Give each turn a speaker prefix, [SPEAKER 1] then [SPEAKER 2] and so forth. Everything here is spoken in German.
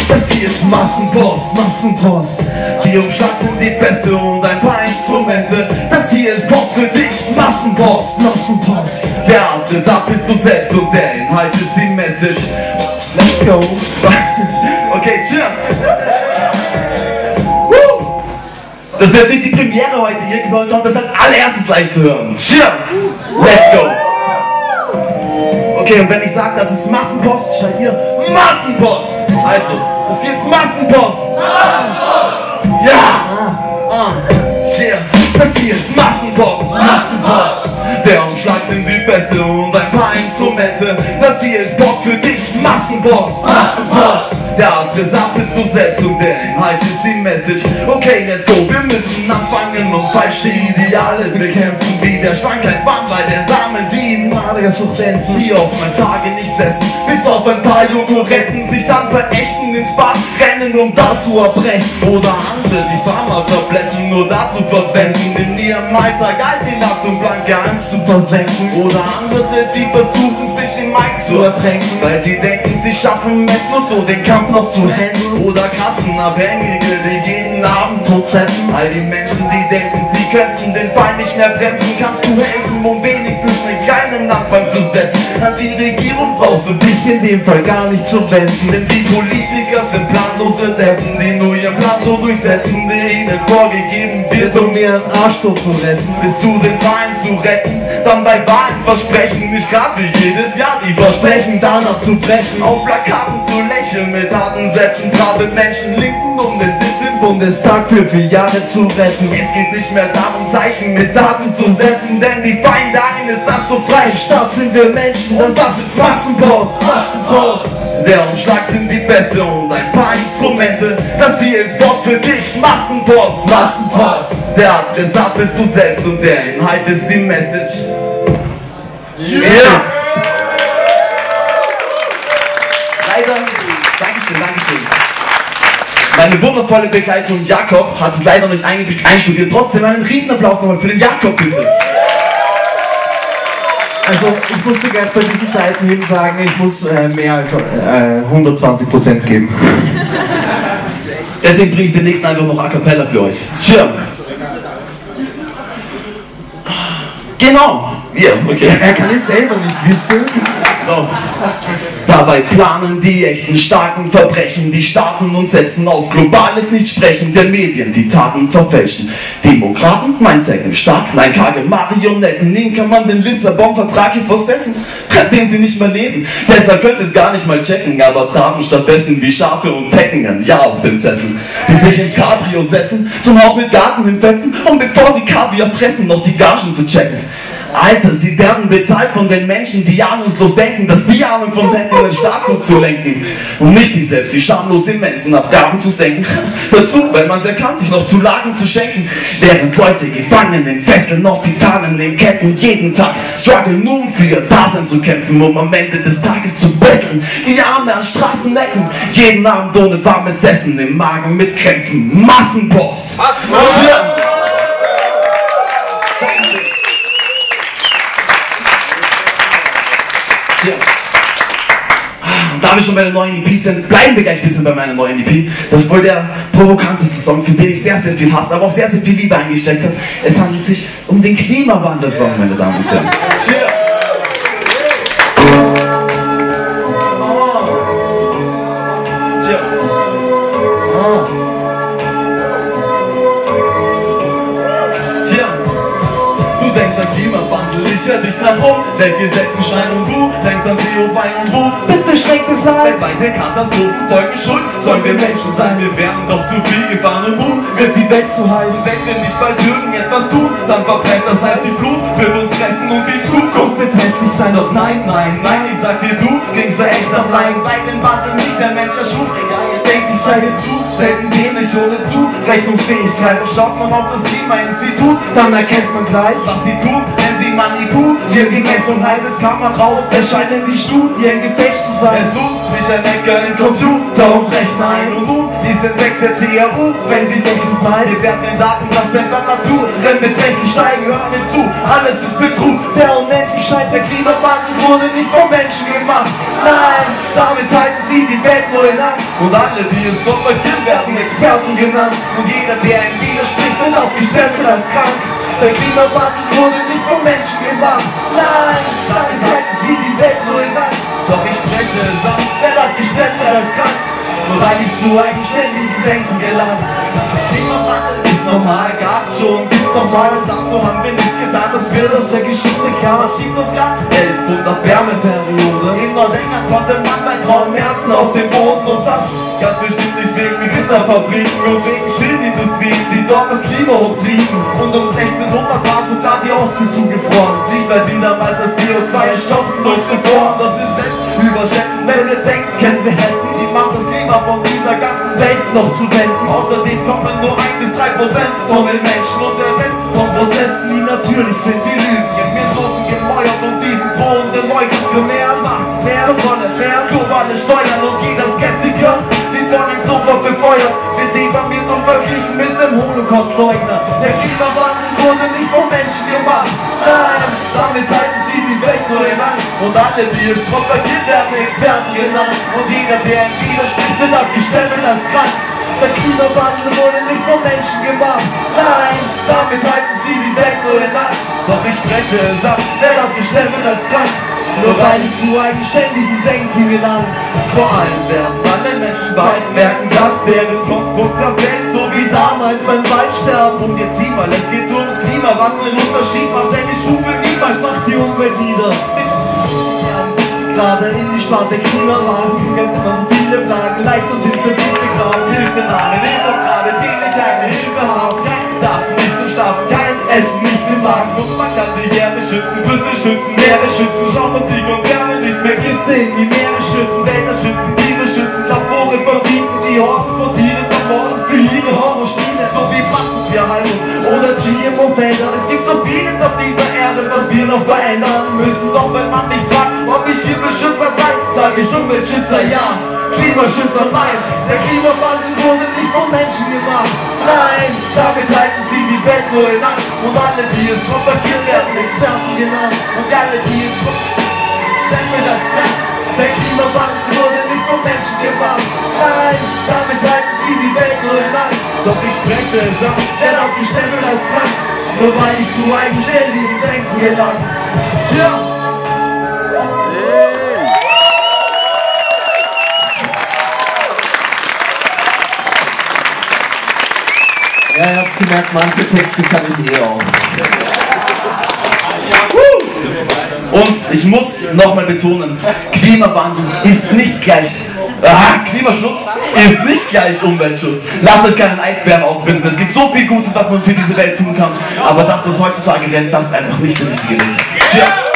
[SPEAKER 1] Das hier ist Massenpost, Massenpost. Die Umschlag sind die Bässe und ein paar Instrumente. Das hier ist Post für dich, Massenpost, Massenpost. Der Adressat bist du selbst und der Inhalt ist die Message. Let's go. Okay, chill. Das wird natürlich die Premiere heute. Ihr kommt das als allererstes live zu hören. Chill. Let's go. Okay, und wenn ich sage, das ist Massenpost, schreit ihr Massenpost! Also, das hier ist Massenpost! Massenpost! Ja! Das hier ist Massenpost! Massenpost! Der Umschlag sind die Bässe und ein paar Instrumente. Das hier ist Post für dich, Massenpost! Massenpost! Der Adressat bist du selbst und der Inhalt ist die Message. Okay, let's go, wir müssen anfangen und falsche Ideale bekämpfen, wie der Schwankheitswahn bei den Damen, die in Magersucht enden, die oftmals Tage nichts essen, bis auf ein paar Joghurtten sich dann verächten, ins Bad rennen, um da zu erbrechen. Oder andere, die Pharmatabletten nur dazu verwenden, in ihrem Alltag all die Last und blanke Angst zu versenken. Oder andere, die versuchen sich im Magen zu ertränken, weil sie denken, sie schaffen es nur so, den Kampf noch zu handeln. Oder Kassenabhängige, die jeden Abend tot setzen. All die Menschen, die denken, sie könnten den Fall nicht mehr bremsen. Kannst du helfen, um wenigstens einen kleinen Anfang zu setzen? An die Regierung brauchst du dich in dem Fall gar nicht zu wenden, denn die Politiker sind planlose Deppen, die nur ihren Plan so durchsetzen, der ihnen vorgegeben wird, um ihren Arsch so zu retten, bis zu den Wahlen zu retten. Dann bei Wahlen versprechen, nicht grad wie jedes Jahr, die versprechen danach zu brechen, auf Plakaten zu lächeln mit harten Sätzen, gerade Menschen linken, um den Sitz im Bundestag für 4 Jahre zu retten. Es geht nicht mehr darum, Zeichen mit Daten zu setzen, denn die Feinde eines astofreien Staats sind wir Menschen, und das ist Massenpost, Massenpost. Der Umschlag sind die Bässe und ein paar Instrumente. Das hier ist Post für dich, Massenpost, Massenpost. Der Adressat bist du selbst und der Inhalt ist die Message. Ja! Leider, Dankeschön, Dankeschön. Meine wundervolle Begleitung Jakob hat es leider nicht einstudiert. Trotzdem einen Riesenapplaus nochmal für den Jakob, bitte.
[SPEAKER 2] Also ich musste gleich bei diesen Seitenheben sagen, ich muss mehr als 120% geben.
[SPEAKER 1] Deswegen bringe ich den nächsten einfach noch a cappella für euch. Cheer! Genau! Ja, okay.
[SPEAKER 2] Er kann es selber nicht wissen.
[SPEAKER 1] So. Dabei planen die echten starken Verbrechen, die starten und setzen auf globales Nichtsprechen der Medien, die Taten verfälschen. Demokraten, mein Zeichen stark, nein, karge Marionetten, ihnen kann man den Lissabon-Vertrag hier vorsetzen, den sie nicht mal lesen. Deshalb könnt ihr es gar nicht mal checken, aber traben stattdessen wie Schafe und Tecken ein Ja auf den Zettel, die sich ins Cabrio setzen, zum Haus mit Garten hinfetzen, um bevor sie Kaviar fressen, noch die Gagen zu checken. Alter, sie werden bezahlt von den Menschen, die ahnungslos denken, dass die Ahnung von hätten, den Staat gut zu lenken. Und nicht die selbst, die schamlos immensen Abgaben zu senken. Dazu, weil man es erkannt, sich noch Zulagen zu schenken. Während Leute gefangen in Fesseln aus Titanen, in Ketten jeden Tag strugglen, nur um für ihr Dasein zu kämpfen, um am Ende des Tages zu betteln. Wie Arme an Straßenecken, jeden Abend ohne warmes Essen, im Magen mit Krämpfen. Massenpost! Und da wir schon bei der neuen EP sind, bleiben wir gleich ein bisschen bei meiner neuen EP. Das ist wohl der provokanteste Song, für den ich sehr, sehr viel Hass, aber auch sehr, sehr viel Liebe eingesteckt habe. Es handelt sich um den Klimawandel-Song, meine Damen und Herren. Cheer. Ich hör dich nach um, denn wir setzen Stein und du denkst an CO2 und Wut. Bitte schreckt es ein, weltweite Katastrophen folgen schuld. Sollen wir Menschen sein, wir wären doch zu viel gefahren und nun wird die Welt zu heiß. Wenn wir nicht bald irgendetwas tun, dann verbrennt das heißt die Flut wird uns fressen und die Zukunft wird hässlich sein. Doch nein, nein, nein, ich sag dir, du gingst da echt am Leiden, weil den Wandel nicht der Mensch erschuf. Egal, ihr denkt, ich sei dir zu, selten dämlich ohne Zurechnungsfähigkeit. Und schaut man auf das Klimainstitut, dann erkennt man gleich, was sie tun, wenn sie manipulieren. Die Messung heißt, es kam mal raus, es scheinen die Studien gefälscht zu sein. Es sucht sich ein Hacker in Computer und Rechner ein und boom, liest den Text der CRU, wenn sie denken mal, wir werden den Daten, was Temperatur, wenn wir Technik steigen, hören wir zu, alles ist Betrug, der unendlich scheint, der Klimawandel wurde nicht vom Menschen gemacht. Nein, Damit halten sie die Welt nur in Angst. Und alle, die es propagieren, werden Experten genannt. Und jeder, der ihnen widerspricht, wird aufgestempelt als krank. Der Klimawandel wurde nicht vom Menschen gemacht. Nein, damit halten sie die Welt nur in Angst. Doch ich spreche es an, wer hat gestempelt als krank? Nur weil ich zu eigenständigen Denken gelangt. Klimawandel ist normal, gab's schon, gibt's nochmal. Und dazu haben wir nicht getan, das wird aus der Geschichte klar. Schiebt das Jahr 1100 Wärmeperiode. In Nordengland konnte man bei Traum ernten auf dem Boden. Und das ganz bestimmt nicht wegen Ritterfabriken und wegen Schildindustrien, die dort das Klima hochtrieben. Und um 1600 war sogar die Ostsee zugefroren. Nicht weil sie damals das CO2 stoppen durchgefroren. Das ist selbst überschätzen, wenn wir denken, wir hätten die Macht, das Klima von dieser ganzen Welt noch zu wenden. Außerdem kommen nur 1 bis 3% von den Menschen und der Rest von Prozessen, die natürlich sind, die lügen. Wir großen Gemäuert und diesen drohenden Leugnen für mehr Macht, mehr Rolle, mehr globale Steuern und jeder Skeptiker wird von ihm sofort befeuert. Wird diffamiert und verglichen mit dem Holocaust-Leugner. Der Klimawandel wurde nicht vom Menschen gemacht. Nein, damit halten sie die Welt nur in Angst. Und alle, die es propagieren, werden Experten genannt. Und jeder, der ihm widerspricht, wird abgestempelt als krank. Der Klimawandel wurde nicht vom Menschen gemacht. Nein, damit halten sie die Welt nur in Angst. Doch ich spreche es ab, werde abgestempelt als krank. Nur weil ich zu eigenständigen Denken gelangt. Vor allem werden alle Menschen bald merken, dass deren Konstrukt zerfällt, so wie damals beim Waldsterben. Und jetzt sieh mal, es geht ums Klima, was einen Unterschied macht, denn ich rufe niemals, macht die Umwelt wieder. Gerade in die Sparte Klimawandel kämpft man so viele Fragen, leicht und intensiv begraben. Hilfe nahmen, doch gerade die keine Hilfe haben. Kein Dach, nichts zum Schlafen, kein Essen, nichts im Magen. Und man kann die Erde schützen, Flüsse schützen, Meere schützen. Schau, was die Konzerne nicht mehr Gifte in die Meere schütten. Wälder schützen, Tiere schützen, Labore verbieten die Horden von Tieren vermorden für ihre Horrorspiele. So wie Massentierhaltung oder GMO-Felder. Es gibt so vieles auf dieser Erde, was wir noch verändern müssen. Doch wenn man mich fragt, ob ich hier Beschützer sei, sage ich Umweltschützer ja, Klimaschützer nein. Der Klimawandel wurde nicht vom Menschen gemacht. Nein, damit halten sie die Welt nur in Angst. Und alle, die es propagieren, werden Experten genannt. Und alle, die es stempeln als krank. Der Klimawandel wurde nicht vom Menschen gemacht. Nein, damit halten sie die Welt nur in Angst. Doch ich spreche es an, werde abgestempelt als krank. Nur weil ich zu eigenständigen Denken gelangt. Tja.
[SPEAKER 2] Ja, ihr habt gemerkt, manche Texte kann ich eh auch.
[SPEAKER 1] Und ich muss nochmal betonen, Klimawandel ist nicht gleich Klimaschutz ist nicht gleich Umweltschutz. Lasst euch keinen Eisbären aufbinden. Es gibt so viel Gutes, was man für diese Welt tun kann. Aber das, was heutzutage rennt, das ist einfach nicht der richtige Weg. Tja.